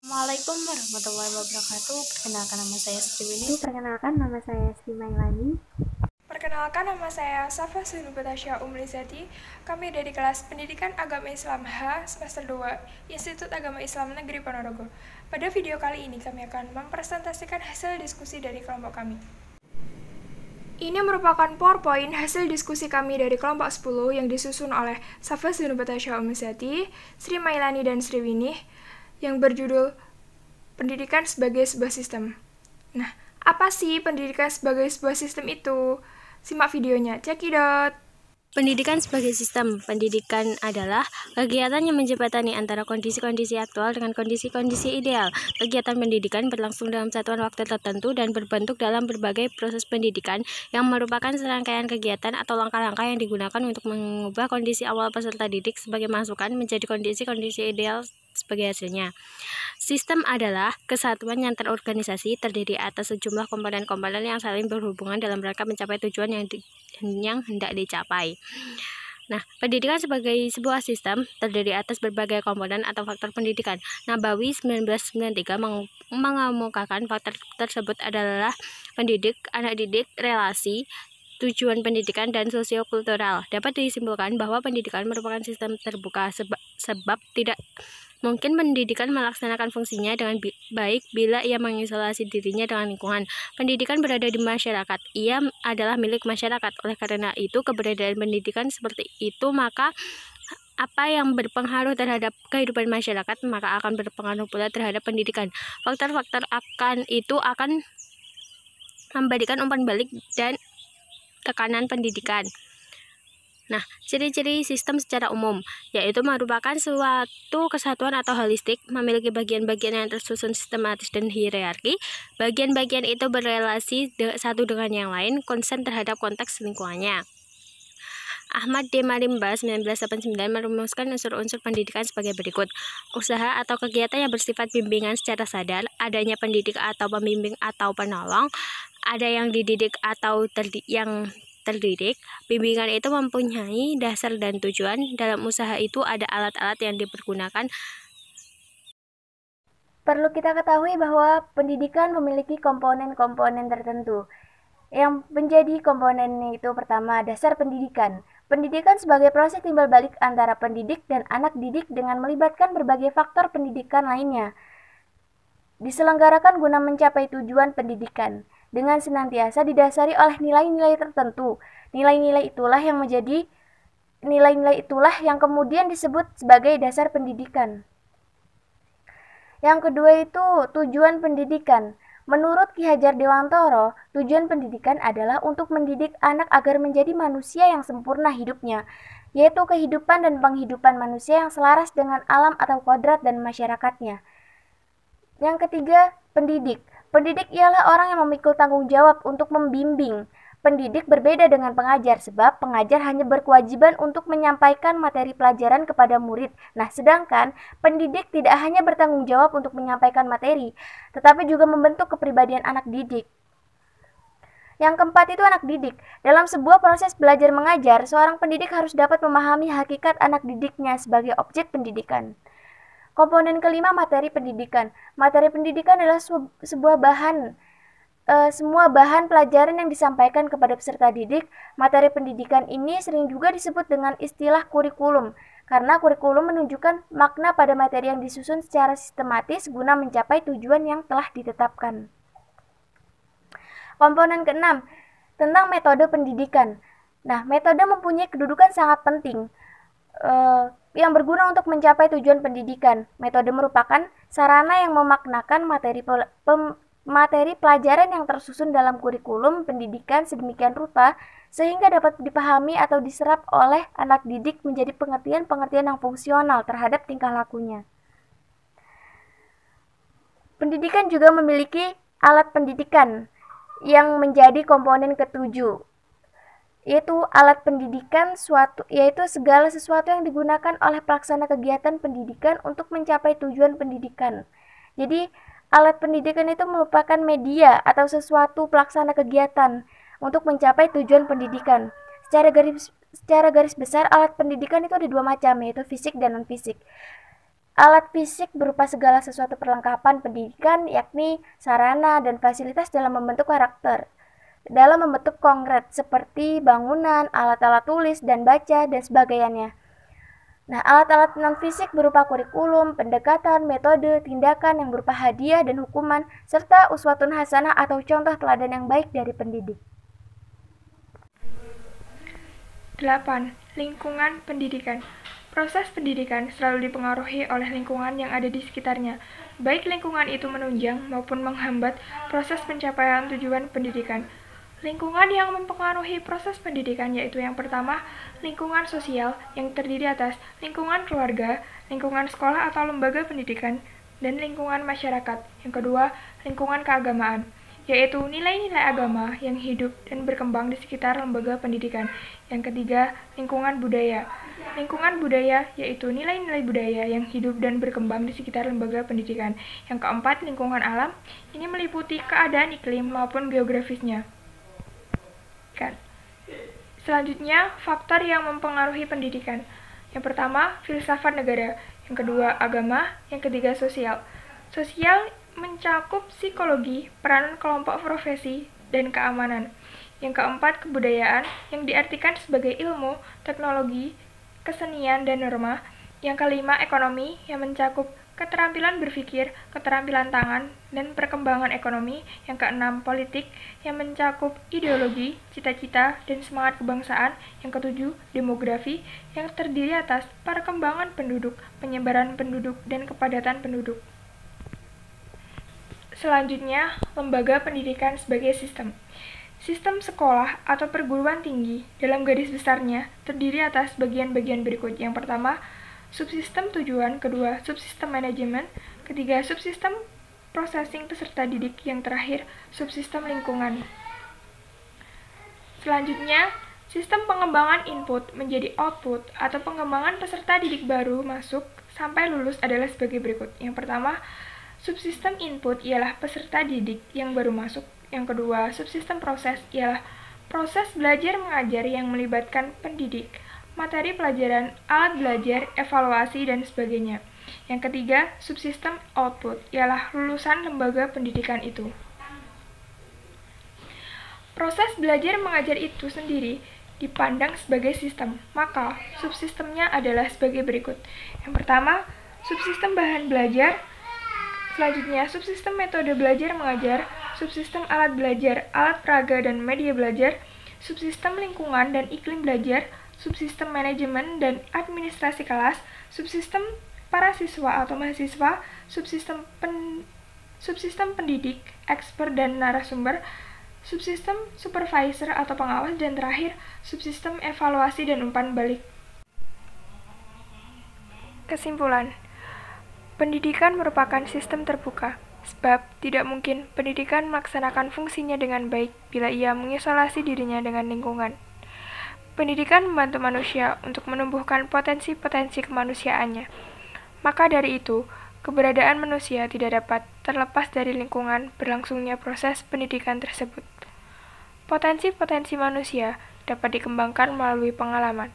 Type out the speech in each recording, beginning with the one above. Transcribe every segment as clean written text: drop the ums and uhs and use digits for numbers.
Assalamualaikum warahmatullahi wabarakatuh. Perkenalkan nama saya Sriwini. Perkenalkan, nama saya Sri Mailani. Perkenalkan, nama saya Safa Sunubatasya Umlizati. Kami dari kelas Pendidikan Agama Islam H semester 2 Institut Agama Islam Negeri Ponorogo. Pada video kali ini kami akan mempresentasikan hasil diskusi dari kelompok kami. Ini merupakan PowerPoint hasil diskusi kami dari kelompok 10 yang disusun oleh Safa Sunubatasya Umlizati, Sri Mailani dan Sriwini yang berjudul Pendidikan sebagai sebuah sistem. Nah, apa sih pendidikan sebagai sebuah sistem itu? Simak videonya, cekidot! Pendidikan sebagai sistem. Pendidikan adalah kegiatan yang menjembatani antara kondisi-kondisi aktual dengan kondisi-kondisi ideal. Kegiatan pendidikan berlangsung dalam satuan waktu tertentu dan berbentuk dalam berbagai proses pendidikan yang merupakan serangkaian kegiatan atau langkah-langkah yang digunakan untuk mengubah kondisi awal peserta didik sebagai masukan menjadi kondisi-kondisi ideal sebagai hasilnya. Sistem adalah kesatuan yang terorganisasi terdiri atas sejumlah komponen-komponen yang saling berhubungan dalam rangka mencapai tujuan yang hendak dicapai. Nah, pendidikan sebagai sebuah sistem terdiri atas berbagai komponen atau faktor pendidikan. Nabawi 1993 mengemukakan faktor tersebut adalah pendidik, anak didik, relasi, tujuan pendidikan, dan sosiokultural. Dapat disimpulkan bahwa pendidikan merupakan sistem terbuka sebab tidak mungkin pendidikan melaksanakan fungsinya dengan baik bila ia mengisolasi dirinya dengan lingkungan. Pendidikan berada di masyarakat. Ia adalah milik masyarakat. Oleh karena itu, keberadaan pendidikan seperti itu, maka apa yang berpengaruh terhadap kehidupan masyarakat, maka akan berpengaruh pula terhadap pendidikan. Faktor-faktor itu akan memberikan umpan balik dan tekanan pendidikan. Nah, ciri-ciri sistem secara umum, yaitu merupakan suatu kesatuan atau holistik, memiliki bagian-bagian yang tersusun sistematis dan hierarki. Bagian-bagian itu berelasi satu dengan yang lain, konsen terhadap konteks lingkungannya. Ahmad D. Marimba 1989 merumuskan unsur-unsur pendidikan sebagai berikut. Usaha atau kegiatan yang bersifat bimbingan secara sadar, adanya pendidik atau pembimbing atau penolong, ada yang dididik atau yang terdidik. Bimbingan itu mempunyai dasar dan tujuan. Dalam usaha itu ada alat-alat yang dipergunakan. Perlu kita ketahui bahwa pendidikan memiliki komponen-komponen tertentu. Yang menjadi komponennya itu pertama, dasar pendidikan. Pendidikan sebagai proses timbal balik antara pendidik dan anak didik dengan melibatkan berbagai faktor pendidikan lainnya. Diselenggarakan guna mencapai tujuan pendidikan dengan senantiasa didasari oleh nilai-nilai tertentu. Nilai-nilai itulah yang kemudian disebut sebagai dasar pendidikan. Yang kedua itu tujuan pendidikan. Menurut Ki Hajar Dewantoro, tujuan pendidikan adalah untuk mendidik anak agar menjadi manusia yang sempurna hidupnya, yaitu kehidupan dan penghidupan manusia yang selaras dengan alam atau kodrat dan masyarakatnya. Yang ketiga, pendidik. Pendidik ialah orang yang memikul tanggung jawab untuk membimbing. Pendidik berbeda dengan pengajar sebab pengajar hanya berkewajiban untuk menyampaikan materi pelajaran kepada murid. Nah, sedangkan pendidik tidak hanya bertanggung jawab untuk menyampaikan materi, tetapi juga membentuk kepribadian anak didik. Yang keempat itu anak didik. Dalam sebuah proses belajar mengajar, seorang pendidik harus dapat memahami hakikat anak didiknya sebagai objek pendidikan. Komponen kelima, materi pendidikan. Materi pendidikan adalah semua bahan pelajaran yang disampaikan kepada peserta didik. Materi pendidikan ini sering juga disebut dengan istilah kurikulum, karena kurikulum menunjukkan makna pada materi yang disusun secara sistematis guna mencapai tujuan yang telah ditetapkan. Komponen keenam, tentang metode pendidikan. Nah, metode mempunyai kedudukan sangat penting yang berguna untuk mencapai tujuan pendidikan. Metode merupakan sarana yang memaknakan materi pelajaran yang tersusun dalam kurikulum pendidikan sedemikian rupa sehingga dapat dipahami atau diserap oleh anak didik menjadi pengertian-pengertian yang fungsional terhadap tingkah lakunya. Pendidikan juga memiliki alat pendidikan yang menjadi komponen ketujuh, yaitu alat pendidikan yaitu segala sesuatu yang digunakan oleh pelaksana kegiatan pendidikan untuk mencapai tujuan pendidikan. Jadi, alat pendidikan itu merupakan media atau sesuatu pelaksana kegiatan untuk mencapai tujuan pendidikan. Secara garis besar, alat pendidikan itu ada dua macam, yaitu fisik dan non-fisik. Alat fisik berupa segala sesuatu perlengkapan pendidikan, yakni sarana dan fasilitas dalam membentuk karakter, dalam membentuk konkret seperti bangunan, alat-alat tulis dan baca, dan sebagainya. Nah, alat-alat non-fisik berupa kurikulum, pendekatan, metode, tindakan yang berupa hadiah dan hukuman, serta uswatun hasanah atau contoh teladan yang baik dari pendidik. 8. Lingkungan pendidikan. Proses pendidikan selalu dipengaruhi oleh lingkungan yang ada di sekitarnya, baik lingkungan itu menunjang maupun menghambat proses pencapaian tujuan pendidikan. Lingkungan yang mempengaruhi proses pendidikan yaitu yang pertama, lingkungan sosial yang terdiri atas lingkungan keluarga, lingkungan sekolah atau lembaga pendidikan, dan lingkungan masyarakat. Yang kedua, lingkungan keagamaan, yaitu nilai-nilai agama yang hidup dan berkembang di sekitar lembaga pendidikan. Yang ketiga, lingkungan budaya. Lingkungan budaya yaitu nilai-nilai budaya yang hidup dan berkembang di sekitar lembaga pendidikan. Yang keempat, lingkungan alam. Ini meliputi keadaan iklim maupun geografisnya. Selanjutnya, faktor yang mempengaruhi pendidikan. Yang pertama, filsafat negara. Yang kedua, agama. Yang ketiga, sosial. Sosial mencakup psikologi, peranan kelompok profesi, dan keamanan. Yang keempat, kebudayaan, yang diartikan sebagai ilmu, teknologi, kesenian, dan norma. Yang kelima, ekonomi, yang mencakup keterampilan berpikir, keterampilan tangan, dan perkembangan ekonomi. Yang keenam, politik, yang mencakup ideologi, cita-cita, dan semangat kebangsaan. Yang ketujuh, demografi, yang terdiri atas perkembangan penduduk, penyebaran penduduk, dan kepadatan penduduk. Selanjutnya, lembaga pendidikan sebagai sistem. Sistem sekolah atau perguruan tinggi dalam garis besarnya terdiri atas bagian-bagian berikut. Yang pertama, subsistem tujuan, kedua, subsistem manajemen, ketiga, subsistem processing peserta didik, yang terakhir, subsistem lingkungan. Selanjutnya, sistem pengembangan input menjadi output atau pengembangan peserta didik baru masuk sampai lulus adalah sebagai berikut. Yang pertama, subsistem input ialah peserta didik yang baru masuk. Yang kedua, subsistem proses ialah proses belajar mengajar yang melibatkan pendidik, materi pelajaran, alat belajar, evaluasi, dan sebagainya. Yang ketiga, subsistem output ialah lulusan lembaga pendidikan itu. Proses belajar mengajar itu sendiri dipandang sebagai sistem, maka subsistemnya adalah sebagai berikut. Yang pertama, subsistem bahan belajar. Selanjutnya, subsistem metode belajar mengajar, subsistem alat belajar, alat peraga dan media belajar, subsistem lingkungan dan iklim belajar, subsistem manajemen dan administrasi kelas, subsistem para siswa atau mahasiswa, subsistem pendidik, expert dan narasumber, subsistem supervisor atau pengawas, dan terakhir, subsistem evaluasi dan umpan balik. Kesimpulan. Pendidikan merupakan sistem terbuka, sebab tidak mungkin pendidikan melaksanakan fungsinya dengan baik bila ia mengisolasi dirinya dengan lingkungan. Pendidikan membantu manusia untuk menumbuhkan potensi-potensi kemanusiaannya. Maka dari itu, keberadaan manusia tidak dapat terlepas dari lingkungan berlangsungnya proses pendidikan tersebut. Potensi-potensi manusia dapat dikembangkan melalui pengalaman.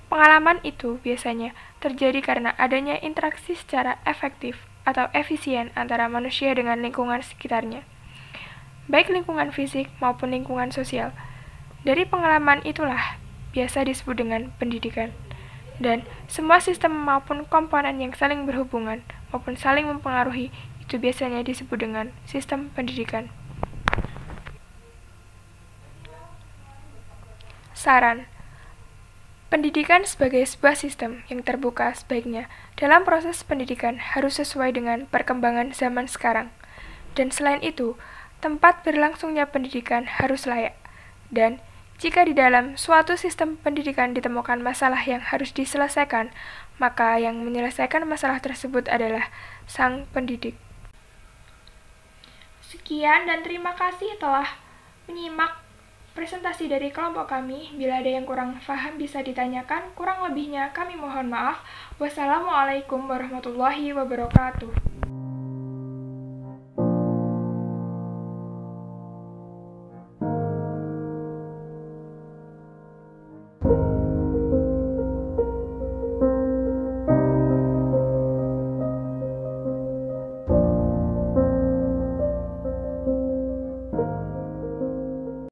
Pengalaman itu biasanya terjadi karena adanya interaksi secara efektif atau efisien antara manusia dengan lingkungan sekitarnya, baik lingkungan fisik maupun lingkungan sosial. Dari pengalaman itulah biasa disebut dengan pendidikan. Dan semua sistem maupun komponen yang saling berhubungan maupun saling mempengaruhi itu biasanya disebut dengan sistem pendidikan. Saran. Pendidikan sebagai sebuah sistem yang terbuka sebaiknya dalam proses pendidikan harus sesuai dengan perkembangan zaman sekarang. Dan selain itu, tempat berlangsungnya pendidikan harus layak. Dan jika di dalam suatu sistem pendidikan ditemukan masalah yang harus diselesaikan, maka yang menyelesaikan masalah tersebut adalah sang pendidik. Sekian dan terima kasih telah menyimak presentasi dari kelompok kami. Bila ada yang kurang paham bisa ditanyakan, kurang lebihnya kami mohon maaf. Wassalamualaikum warahmatullahi wabarakatuh.